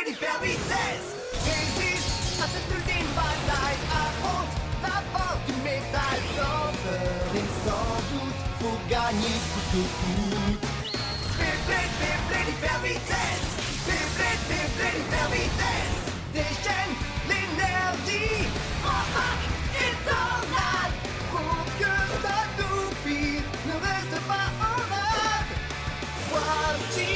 hyper vitesse. Résiste à cette ultime bataille, affronte la force du métal. Sans peur et sans doute, faut gagner coûte que coûte. Beyblade, hyper vitesse. Beyblade, hyper vitesse. Déchaîne l'énergie. Rock et tornade. Pour que ta toupie ne reste pas en rade. Voici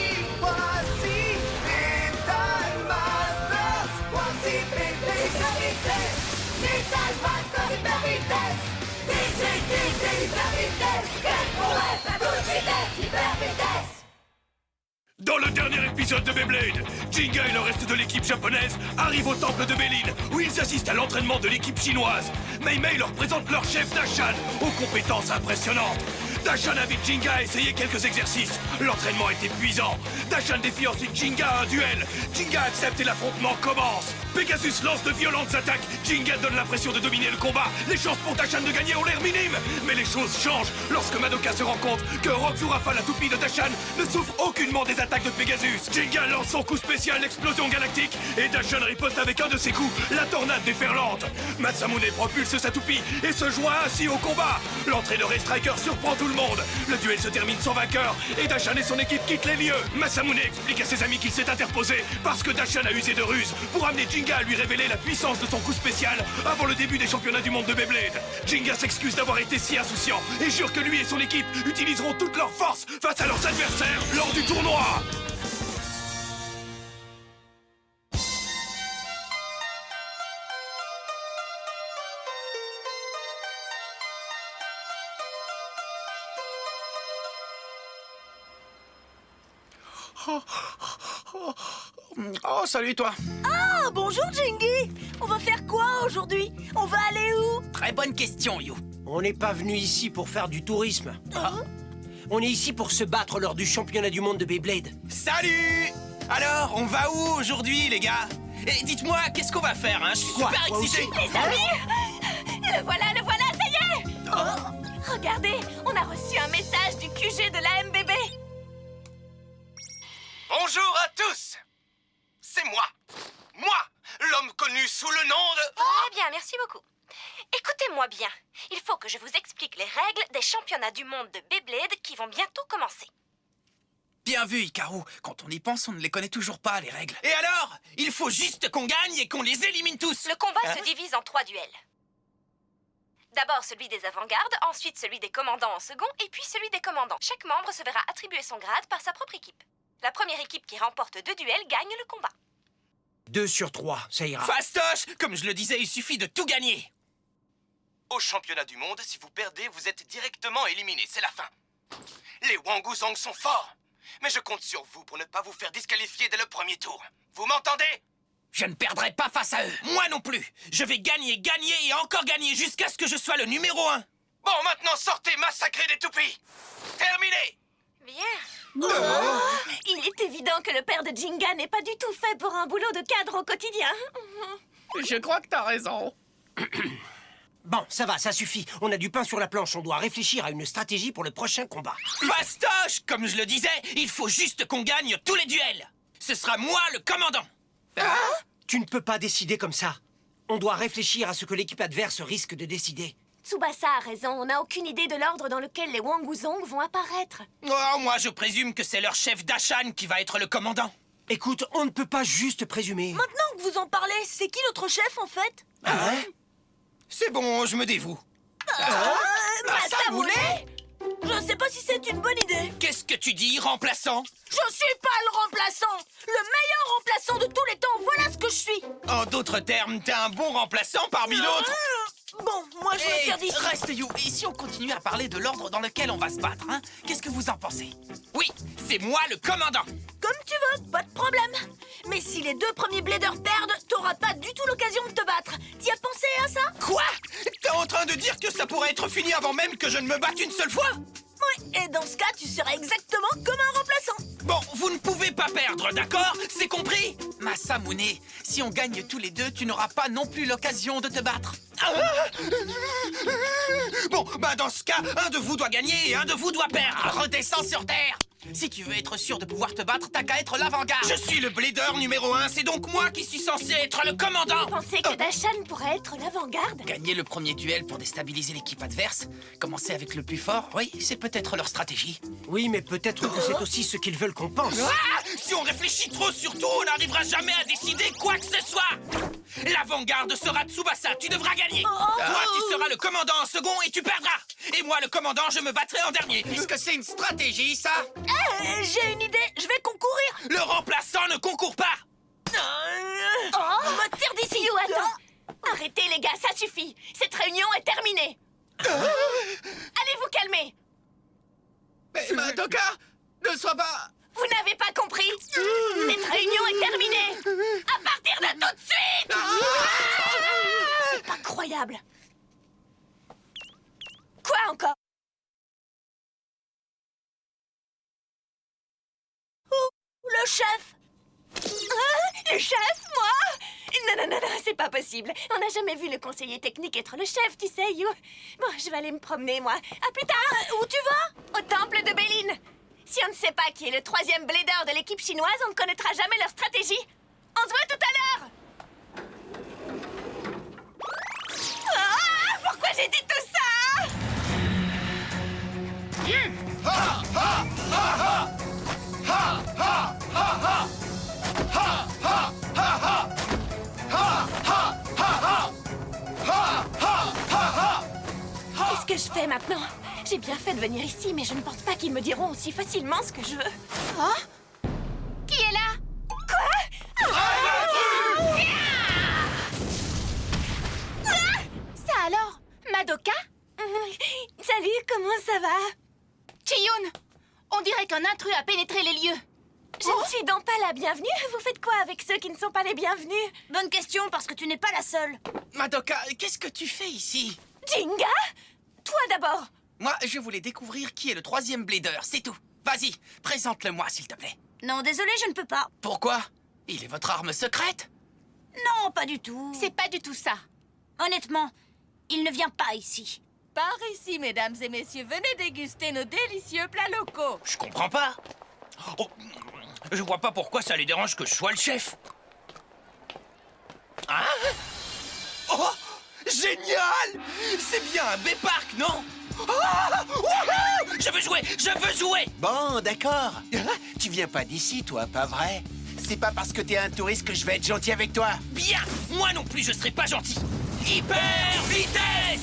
Metal Masters. Voici Beyblade hyper vitesse. Metal Masters hyper vitesse. Beyblade hyper vitesse. Quelle prouesse à toute vitesse hyper vitesse. Dans le dernier épisode de Beyblade, Jinga et le reste de l'équipe japonaise arrivent au temple de Bélin, où ils assistent à l'entraînement de l'équipe chinoise. Mei Mei leur présente leur chef Dashan, aux compétences impressionnantes. Dashan invite Jinga à essayer quelques exercices. L'entraînement est épuisant. Dashan défie ensuite Jinga à un duel. Jinga accepte et l'affrontement commence. Pegasus lance de violentes attaques. Jinga donne l'impression de dominer le combat. Les chances pour Dashan de gagner ont l'air minimes. Mais les choses changent lorsque Madoka se rend compte que Roxurafa, la toupie de Dashan, ne souffre aucunement des attaques de Pegasus. Jinga lance son coup spécial, l'explosion galactique, et Dashan riposte avec un de ses coups, la tornade déferlante. Masamune propulse sa toupie et se joint ainsi au combat. L'entraîneur et Striker surprend tout le monde. Le duel se termine sans vainqueur et Dashan et son équipe quittent les lieux. Masamune explique à ses amis qu'il s'est interposé parce que Dashan a usé de ruse pour amener Jinga à lui révéler la puissance de son coup spécial avant le début des championnats du monde de Beyblade. Jinga s'excuse d'avoir été si insouciant et jure que lui et son équipe utiliseront toute leur force face à leurs adversaires lors du tournoi. Oh, salut toi. Ah, bonjour Jingy. On va faire quoi aujourd'hui? On va aller où? Très bonne question, You. On n'est pas venu ici pour faire du tourisme. On est ici pour se battre lors du championnat du monde de Beyblade. Salut. Alors, on va où aujourd'hui, les gars? Et dites-moi, qu'est-ce qu'on va faire, hein? Je suis super excité. Les amis, le voilà, ça y est. Oh, regardez, on a reçu un message du QG de la MBB. Bonjour à tous. C'est moi, l'homme connu sous le nom de... Très bien, merci beaucoup. Écoutez-moi bien, il faut que je vous explique les règles des championnats du monde de Beyblade qui vont bientôt commencer. Bien vu, Hikaru. Quand on y pense, on ne les connaît toujours pas, les règles. Et alors? Il faut juste qu'on gagne et qu'on les élimine tous. Le combat se divise en 3 duels. D'abord celui des avant-gardes, ensuite celui des commandants en second, et puis celui des commandants. Chaque membre se verra attribuer son grade par sa propre équipe. La première équipe qui remporte 2 duels gagne le combat. 2 sur 3, ça ira. Fastoche! Comme je le disais, il suffit de tout gagner. Au championnat du monde, si vous perdez, vous êtes directement éliminé. C'est la fin. Les Wanguzong sont forts. Mais je compte sur vous pour ne pas vous faire disqualifier dès le premier tour. Vous m'entendez? Je ne perdrai pas face à eux. Moi non plus. Je vais gagner et encore gagner jusqu'à ce que je sois le numéro 1. Bon, maintenant sortez, massacrez des toupies. Terminé. Bien. Il est évident que le père de Jinga n'est pas du tout fait pour un boulot de cadre au quotidien. Je crois que t'as raison. Bon, ça va, ça suffit. On a du pain sur la planche, on doit réfléchir à une stratégie pour le prochain combat. Fastoche! Comme je le disais, il faut juste qu'on gagne tous les duels. Ce sera moi le commandant. Tu ne peux pas décider comme ça. On doit réfléchir à ce que l'équipe adverse risque de décider. Tsubasa a raison, on n'a aucune idée de l'ordre dans lequel les Wanguzong vont apparaître. Oh, moi je présume que c'est leur chef Dashan qui va être le commandant. Écoute, on ne peut pas juste présumer. Maintenant que vous en parlez, c'est qui notre chef en fait? C'est bon, je me dévoue. Masamune? Je sais pas si c'est une bonne idée. Qu'est-ce que tu dis, remplaçant? Je suis pas le remplaçant! Le meilleur remplaçant de tous les temps, voilà ce que je suis! En d'autres termes, t'es un bon remplaçant parmi d'autres. Bon, moi je me tire d'ici. Reste, You. Et si on continue à parler de l'ordre dans lequel on va se battre, hein? Qu'est-ce que vous en pensez? Oui, c'est moi le commandant. Comme tu veux, pas de problème. Mais si les 2 premiers bladers perdent, t'auras pas du tout l'occasion de te battre. T'y as pensé à ça? Quoi? T'es en train de dire que ça pourrait être fini avant même que je ne me batte une seule fois? Oui, et dans ce cas, tu seras exactement comme un remplaçant. Bon, vous ne pouvez pas perdre, d'accord? C'est compris? Masamune, si on gagne tous les deux, tu n'auras pas non plus l'occasion de te battre. Bon, bah dans ce cas, un de vous doit gagner et un de vous doit perdre. Redescends sur terre. Si tu veux être sûr de pouvoir te battre, t'as qu'à être l'avant-garde. Je suis le Blader numéro 1, c'est donc moi qui suis censé être le commandant. Pensez que Dashan pourrait être l'avant-garde? Gagner le premier duel pour déstabiliser l'équipe adverse, commencer avec le plus fort, oui, c'est peut-être leur stratégie. Oui, mais peut-être que c'est aussi ce qu'ils veulent qu'on pense. Ah! Si on réfléchit trop sur tout, on n'arrivera jamais à décider quoi que ce soit. L'avant-garde sera Tsubasa, tu devras gagner. Toi, tu seras le commandant en second et tu perdras. Et moi, le commandant, je me battrai en dernier. Est-ce que c'est une stratégie, ça? J'ai une idée, je vais concourir. Le remplaçant ne concourt pas. On me tire d'ici. You, attends. Arrêtez les gars, ça suffit. Cette réunion est terminée. Allez vous calmer. Mais Madoka, ne sois pas... Vous n'avez pas compris. Cette réunion est terminée. À partir de tout de suite. C'est pas croyable. Quoi encore? Le chef. Le chef, moi? Non, c'est pas possible. On n'a jamais vu le conseiller technique être le chef, tu sais, You. Bon, je vais aller me promener, moi. À plus tard. Où tu vas? Au temple de Béline. Si on ne sait pas qui est le 3e Blader de l'équipe chinoise, on ne connaîtra jamais leur stratégie. On se voit tout à l'heure. Pourquoi j'ai dit tout ça? Qu'est-ce que je fais maintenant? J'ai bien fait de venir ici, mais je ne pense pas qu'ils me diront aussi facilement ce que je veux. Oh? Qui est là? Quoi? Ça alors? Madoka? Salut, comment ça va? Chiyun, on dirait qu'un intrus a pénétré les lieux. Je ne suis donc pas la bienvenue. Vous faites quoi avec ceux qui ne sont pas les bienvenus? Bonne question, parce que tu n'es pas la seule. Madoka, qu'est-ce que tu fais ici? Jinga? Toi d'abord. Moi, je voulais découvrir qui est le 3e Blader, c'est tout. Vas-y, présente-le-moi, s'il te plaît. Non, désolé, je ne peux pas. Pourquoi? Il est votre arme secrète? Non, pas du tout. C'est pas du tout ça. Honnêtement, il ne vient pas ici. Par ici, mesdames et messieurs, venez déguster nos délicieux plats locaux. Je comprends pas. Oh, je vois pas pourquoi ça les dérange que je sois le chef. Hein? Oh, génial! C'est bien un B-Park, non? Ah, wouhou! Je veux jouer! Je veux jouer! Bon, d'accord. Tu viens pas d'ici, toi, pas vrai? C'est pas parce que t'es un touriste que je vais être gentil avec toi. Bien! Moi non plus, je serai pas gentil. Hyper vitesse!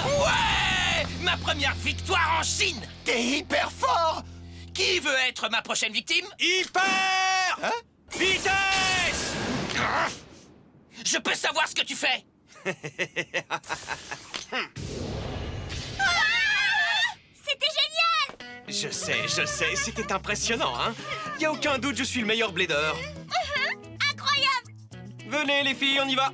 Ouais! Ma première victoire en Chine! T'es hyper fort! Qui veut être ma prochaine victime? Hyper! Hein? Vitesse! Je peux savoir ce que tu fais? C'était génial! Je sais, c'était impressionnant, hein? Y a aucun doute, je suis le meilleur blader. Incroyable! Venez, les filles, on y va!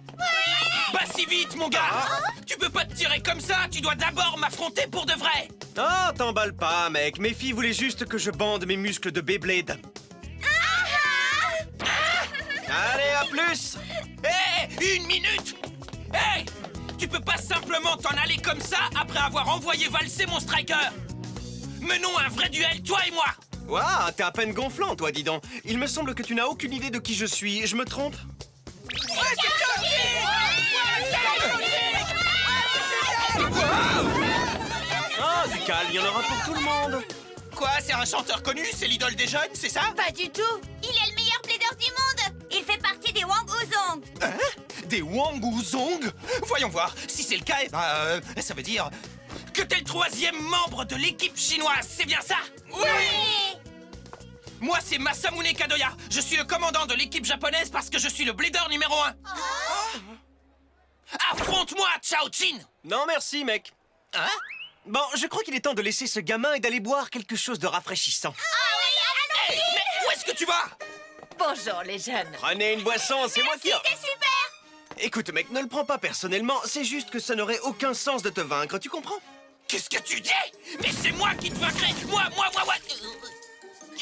Pas si vite, mon gars! Tu peux pas te tirer comme ça, tu dois d'abord m'affronter pour de vrai! Ah, t'emballe pas, mec. Mes filles voulaient juste que je bande mes muscles de Beyblade. Allez, à plus! Hé! Une minute! Hé! Tu peux pas simplement t'en aller comme ça après avoir envoyé valser mon striker! Menons un vrai duel, toi et moi! Waouh, t'es à peine gonflant, toi, dis donc. Il me semble que tu n'as aucune idée de qui je suis. Je me trompe? Oh, du calme, il y en aura pour tout le monde. Quoi, c'est un chanteur connu? C'est l'idole des jeunes, c'est ça? Pas du tout. Il est le meilleur blader du monde. Il fait partie des Wang Wuzong. Hein? Des Wang Wuzong? Voyons voir. Si c'est le cas, ça veut dire que t'es le 3e membre de l'équipe chinoise, c'est bien ça? Oui. Moi, c'est Masamune Kadoya. Je suis le commandant de l'équipe japonaise parce que je suis le blader numéro 1. Affronte-moi, Chao Chin! Non, merci, mec. Hein? Bon, je crois qu'il est temps de laisser ce gamin et d'aller boire quelque chose de rafraîchissant. Hey, mais où est-ce que tu vas? Bonjour, les jeunes. Prenez une boisson, c'est moi qui... C'était super. Écoute, mec, ne le prends pas personnellement. C'est juste que ça n'aurait aucun sens de te vaincre, tu comprends? Qu'est-ce que tu dis? Mais c'est moi qui te vaincrai! Moi!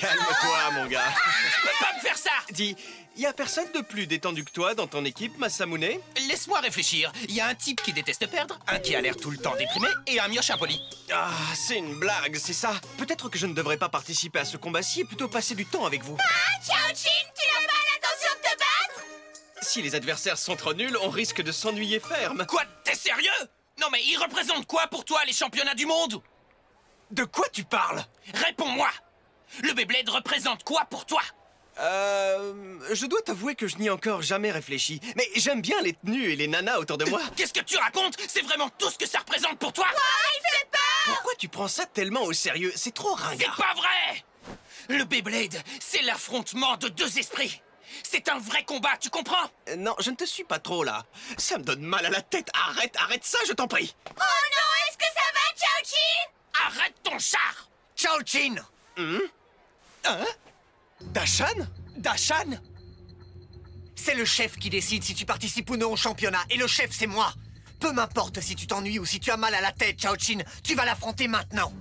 Calme-toi, mon gars. Tu peux pas me faire ça! Dis, y a personne de plus détendu que toi dans ton équipe, Masamune? Laisse-moi réfléchir. Il y a un type qui déteste perdre, un qui a l'air tout le temps déprimé et un mioche impoli. Ah, c'est une blague, c'est ça. Peut-être que je ne devrais pas participer à ce combat-ci et plutôt passer du temps avec vous. Chao-Chin, tu n'as pas l'intention de te battre? Si les adversaires sont trop nuls, on risque de s'ennuyer ferme. Quoi? T'es sérieux? Non mais ils représentent quoi pour toi, les championnats du monde? De quoi tu parles? Réponds-moi! Le Beyblade représente quoi pour toi? Je dois t'avouer que je n'y ai encore jamais réfléchi. Mais j'aime bien les tenues et les nanas autour de moi. Qu'est-ce que tu racontes? C'est vraiment tout ce que ça représente pour toi? Il fait peur! Pourquoi tu prends ça tellement au sérieux? C'est trop C'est ringard. pas vrai! Le Beyblade, c'est l'affrontement de deux esprits. C'est un vrai combat, tu comprends? Non, je ne te suis pas trop là. Ça me donne mal à la tête. Arrête ça, je t'en prie. Oh non, est-ce que ça va, Chao-Chin? Arrête ton char! Chao-Chin! Dashan? Dashan? C'est le chef qui décide si tu participes ou non au championnat, et le chef, c'est moi. Peu m'importe si tu t'ennuies ou si tu as mal à la tête, Chao-Chin, tu vas l'affronter maintenant.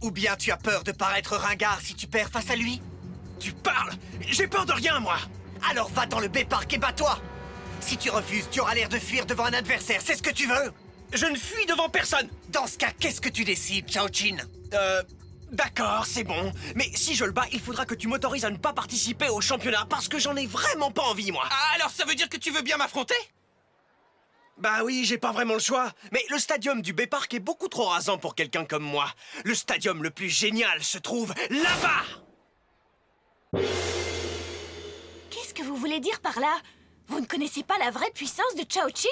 Ou bien tu as peur de paraître ringard si tu perds face à lui? Tu parles? J'ai peur de rien, moi. Alors va dans le B-Park et bats-toi. Si tu refuses, tu auras l'air de fuir devant un adversaire, c'est ce que tu veux? Je ne fuis devant personne. Dans ce cas, qu'est-ce que tu décides, Chao-Chin? D'accord, c'est bon. Mais si je le bats, il faudra que tu m'autorises à ne pas participer au championnat parce que j'en ai vraiment pas envie, moi. Ah, alors ça veut dire que tu veux bien m'affronter? Bah oui, j'ai pas vraiment le choix. Mais le stadium du B-Park est beaucoup trop rasant pour quelqu'un comme moi. Le stadium le plus génial se trouve là-bas. Qu'est-ce que vous voulez dire par là? Vous ne connaissez pas la vraie puissance de Chao-Chin?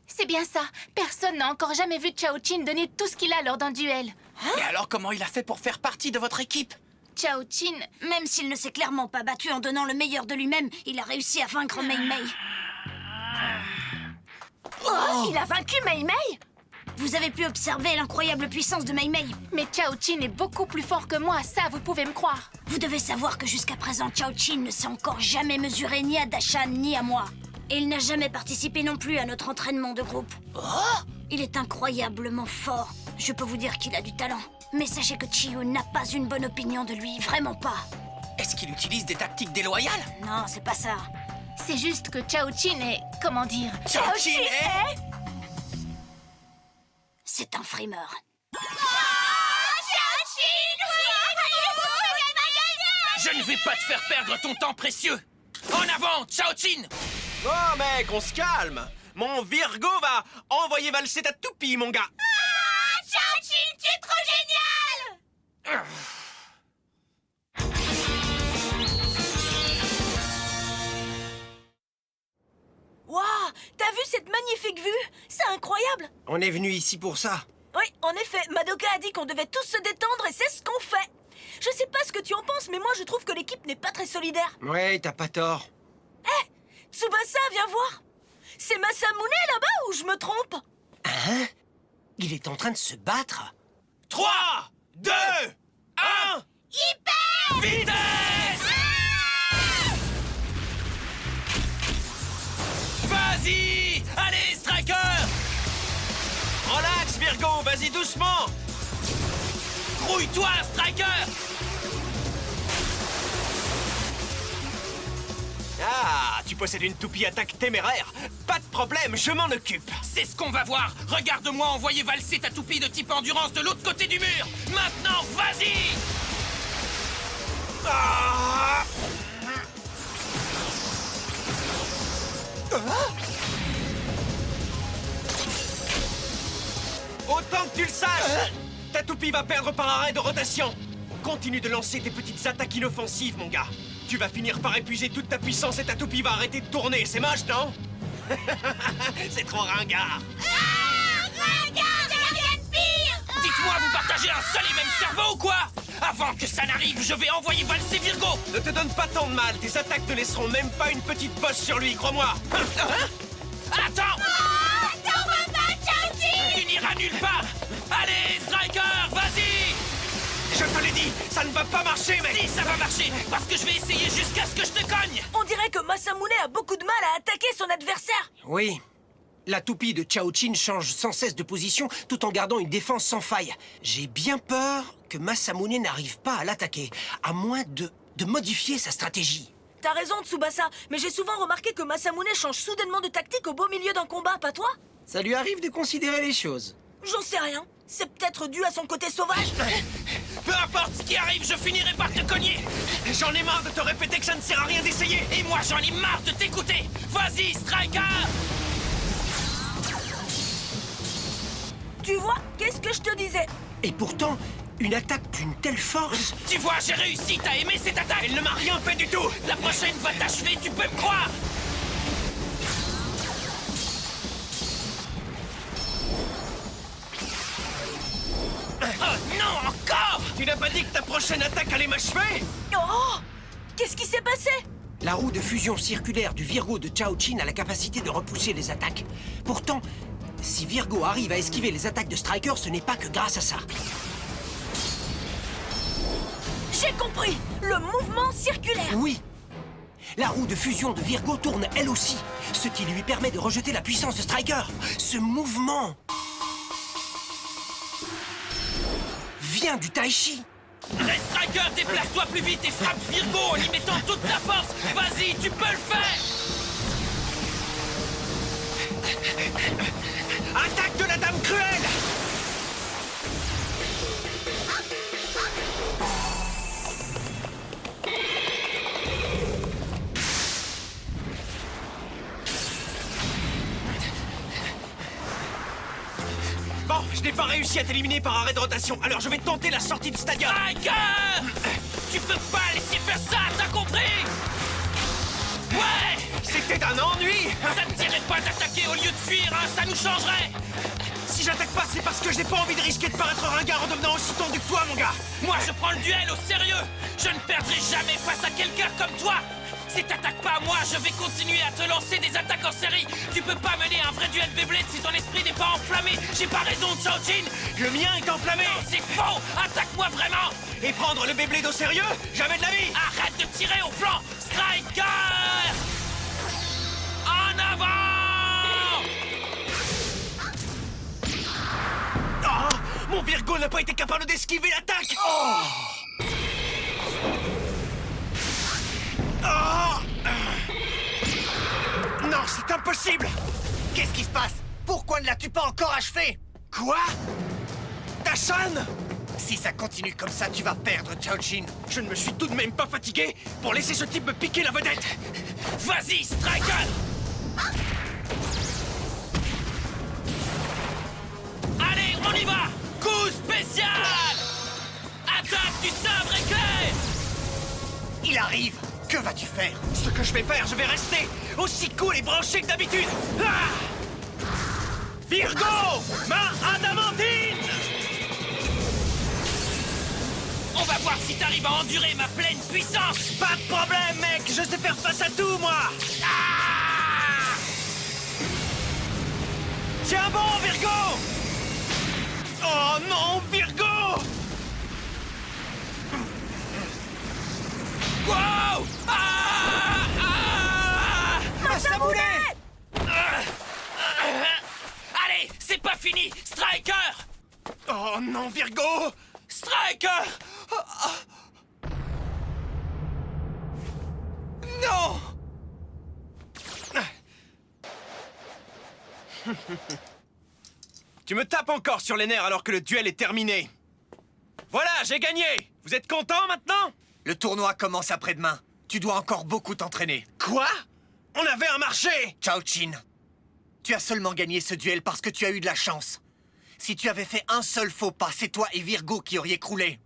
C'est bien ça. Personne n'a encore jamais vu Chao-Chin donner tout ce qu'il a lors d'un duel. Mais alors comment il a fait pour faire partie de votre équipe? Chao-Chin, Même s'il ne s'est clairement pas battu en donnant le meilleur de lui-même, il a réussi à vaincre Mei Mei. Oh, il a vaincu Mei Mei? Vous avez pu observer l'incroyable puissance de Mei Mei. mais Chao-Chin est beaucoup plus fort que moi, ça vous pouvez me croire. Vous devez savoir que jusqu'à présent, Chao-Chin ne s'est encore jamais mesuré ni à Dashan ni à moi. Et il n'a jamais participé non plus à notre entraînement de groupe. Il est incroyablement fort. Je peux vous dire qu'il a du talent. Mais sachez que Chiyu n'a pas une bonne opinion de lui, vraiment pas. Est-ce qu'il utilise des tactiques déloyales? Non, c'est pas ça. C'est juste que Chao-Chin est... comment dire... Chao-Chin est... C'est un frimeur. Je ne vais pas te faire perdre ton temps précieux. En avant, Chao-Chin! Oh mec, on se calme. Mon Virgo va envoyer valser ta toupie, mon gars. Chao-Chin, tu es trop génial! Waouh! T'as vu cette magnifique vue? C'est incroyable! On est venu ici pour ça. Oui, en effet, Madoka a dit qu'on devait tous se détendre et c'est ce qu'on fait. Je sais pas ce que tu en penses, mais moi je trouve que l'équipe n'est pas très solidaire. Ouais, t'as pas tort. Tsubasa, viens voir. C'est Masamune là-bas ou je me trompe? Hein? Il est en train de se battre? 3, 2, 1... Vitesse! Vas-y! Allez, Striker! Relax, Virgo, vas-y doucement. Grouille-toi, Striker! Ah, tu possèdes une toupie attaque téméraire. Pas de problème, je m'en occupe. C'est ce qu'on va voir. Regarde-moi envoyer valser ta toupie de type endurance de l'autre côté du mur. Maintenant, vas-y! Ah. Autant que tu le saches, ta toupie va perdre par arrêt de rotation. Continue de lancer tes petites attaques inoffensives, mon gars. Tu vas finir par épuiser toute ta puissance et ta toupie va arrêter de tourner. C'est moche, non? C'est trop ringard. Dites-moi, vous partagez un seul et même cerveau ou quoi? Avant que ça n'arrive, je vais envoyer valser Virgo! Ne te donne pas tant de mal. Tes attaques ne laisseront même pas une petite bosse sur lui, crois-moi. Attends! Tu n'iras nulle part! Allez, Striker, vas-y! Je te l'ai dit, ça ne va pas marcher, mec. Si, ça va marcher, parce que je vais essayer jusqu'à ce que je te cogne! On dirait que Masamune a beaucoup de mal à attaquer son adversaire. Oui. La toupie de Chao-Chin change sans cesse de position tout en gardant une défense sans faille. J'ai bien peur que Masamune n'arrive pas à l'attaquer, à moins de modifier sa stratégie. T'as raison, Tsubasa, mais j'ai souvent remarqué que Masamune change soudainement de tactique au beau milieu d'un combat, pas toi? Ça lui arrive de considérer les choses. J'en sais rien. C'est peut-être dû à son côté sauvage. Peu importe ce qui arrive, je finirai par te cogner. J'en ai marre de te répéter que ça ne sert à rien d'essayer. Et moi, j'en ai marre de t'écouter. Vas-y, Striker! Tu vois, qu'est-ce que je te disais? Et pourtant, une attaque d'une telle force... Tu vois, j'ai réussi. T'as aimé cette attaque? Elle ne m'a rien fait du tout. La prochaine va t'achever, tu peux me croire. Oh non, encore! Tu n'as pas dit que ta prochaine attaque allait m'achever? Oh! Qu'est-ce qui s'est passé? La roue de fusion circulaire du Virgo de Chaochin a la capacité de repousser les attaques. Pourtant, si Virgo arrive à esquiver les attaques de Striker, ce n'est pas que grâce à ça. J'ai compris! Le mouvement circulaire! Oui. La roue de fusion de Virgo tourne elle aussi, ce qui lui permet de rejeter la puissance de Striker. Ce mouvement vient du Tai Chi. Striker, déplace-toi plus vite et frappe Virgo en y mettant toute ta force. Vas-y, tu peux le faire. Attaque de la Dame Cruelle! Bon, je n'ai pas réussi à t'éliminer par arrêt de rotation, alors je vais tenter la sortie du stadium. Striker! Tu peux pas laisser faire ça, t'as compris? Ouais! C'était un ennui! Ça ne tirait pas d'attaquer au lieu de fuir, hein, ça nous changerait! Si j'attaque pas, c'est parce que je n'ai pas envie de risquer de paraître ringard en devenant aussi tendu que toi, mon gars! Moi, je prends le duel au sérieux! Je ne perdrai jamais face à quelqu'un comme toi! Si t'attaques pas à moi, je vais continuer à te lancer des attaques en série! Tu peux pas mener un vrai duel Beyblade si ton esprit n'est pas enflammé! J'ai pas raison, Chaochin! Le mien est enflammé! Non, c'est faux! Attaque-moi vraiment! Et prendre le Beyblade au sérieux? Jamais de la vie! Arrête de tirer au flanc! Striker! En avant! Oh, mon Virgo n'a pas été capable d'esquiver l'attaque! Oh! Non, c'est impossible! Qu'est-ce qui se passe? Pourquoi ne l'as-tu pas encore achevé? Quoi? Dashan? Si ça continue comme ça, tu vas perdre, Chaochin. Je ne me suis tout de même pas fatigué pour laisser ce type me piquer la vedette! Vas-y, Striker! Allez, on y va! Coup spécial! Attaque du sabre éclair! Il arrive! Que vas-tu faire? Ce que je vais faire, je vais rester aussi cool et branché que d'habitude! Ah! Virgo! Main adamantine! On va voir si t'arrives à endurer ma pleine puissance! Pas de problème, mec! Je sais faire face à tout, moi! Ah! Tiens bon, Virgo! Oh non, Virgo! Wow! Ah! Ah! Masamune! Allez, c'est pas fini! Striker! Oh non, Virgo! Striker! Non! Tu me tapes encore sur les nerfs alors que le duel est terminé. Voilà, j'ai gagné! Vous êtes content maintenant? Le tournoi commence après-demain. Tu dois encore beaucoup t'entraîner. Quoi? On avait un marché! Chaochin, tu as seulement gagné ce duel parce que tu as eu de la chance. Si tu avais fait un seul faux pas, c'est toi et Virgo qui auriez croulé.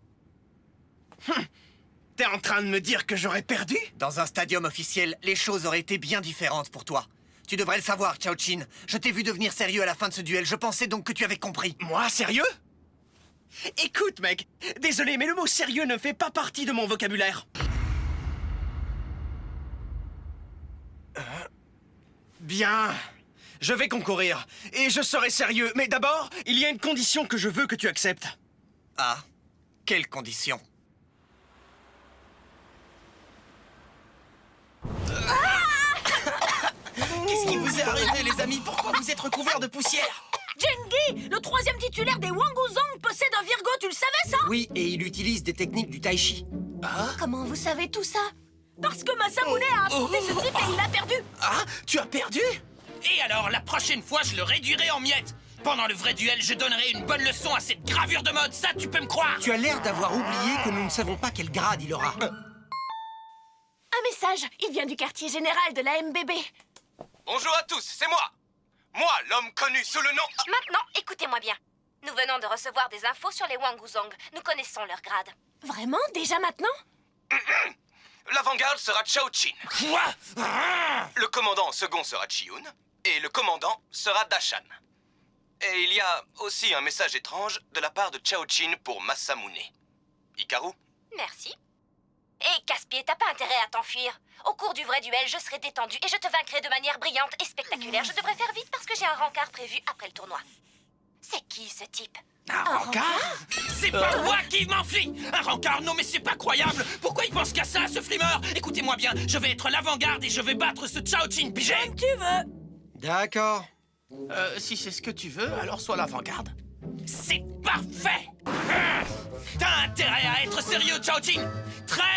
T'es en train de me dire que j'aurais perdu? Dans un stadium officiel, les choses auraient été bien différentes pour toi. Tu devrais le savoir, Chaochin. Je t'ai vu devenir sérieux à la fin de ce duel. Je pensais donc que tu avais compris. Moi, sérieux? Écoute, mec, désolé, mais le mot sérieux ne fait pas partie de mon vocabulaire. Bien. Je vais concourir, et je serai sérieux. Mais d'abord, il y a une condition que je veux que tu acceptes. Ah, quelle condition? Qu'est-ce qui vous est arrivé, les amis? Pourquoi vous êtes recouverts de poussière? Gengi, le 3e titulaire des Wanguzong, possède un Virgo, tu le savais ça? Oui, et il utilise des techniques du tai chi. Comment vous savez tout ça? Parce que Masamune a affronté ce type et il a perdu. Ah, tu as perdu? Et alors, la prochaine fois, je le réduirai en miettes. Pendant le vrai duel, je donnerai une bonne leçon à cette gravure de mode, ça tu peux me croire. Tu as l'air d'avoir oublié que nous ne savons pas quel grade il aura. Un message, il vient du quartier général de la MBB. Bonjour à tous, c'est moi. Moi, l'homme connu sous le nom... Maintenant, écoutez-moi bien. Nous venons de recevoir des infos sur les Wanguzong. Nous connaissons leur grade. Vraiment? Déjà maintenant? L'avant-garde sera Chao Chin. Quoi? Le commandant second sera Chiyun. Et le commandant sera Dashan. Et il y a aussi un message étrange de la part de Chao Chin pour Masamune. Hikaru? Merci. Et Casse-Pied, t'as pas intérêt à t'enfuir. Au cours du vrai duel, je serai détendu et je te vaincrai de manière brillante et spectaculaire. Je devrais faire vite parce que j'ai un rencard prévu après le tournoi. C'est qui ce type? Un rencard? C'est pas moi qui m'enfuis! Un rencard? Non mais c'est pas croyable! Pourquoi il pense qu'à ça, ce flimeur? Écoutez-moi bien, je vais être l'avant-garde et je vais battre ce Chao Chin, pigé! Comme tu veux. D'accord. Si c'est ce que tu veux, alors sois l'avant-garde. C'est parfait! T'as intérêt à être sérieux, Chao Chin! Très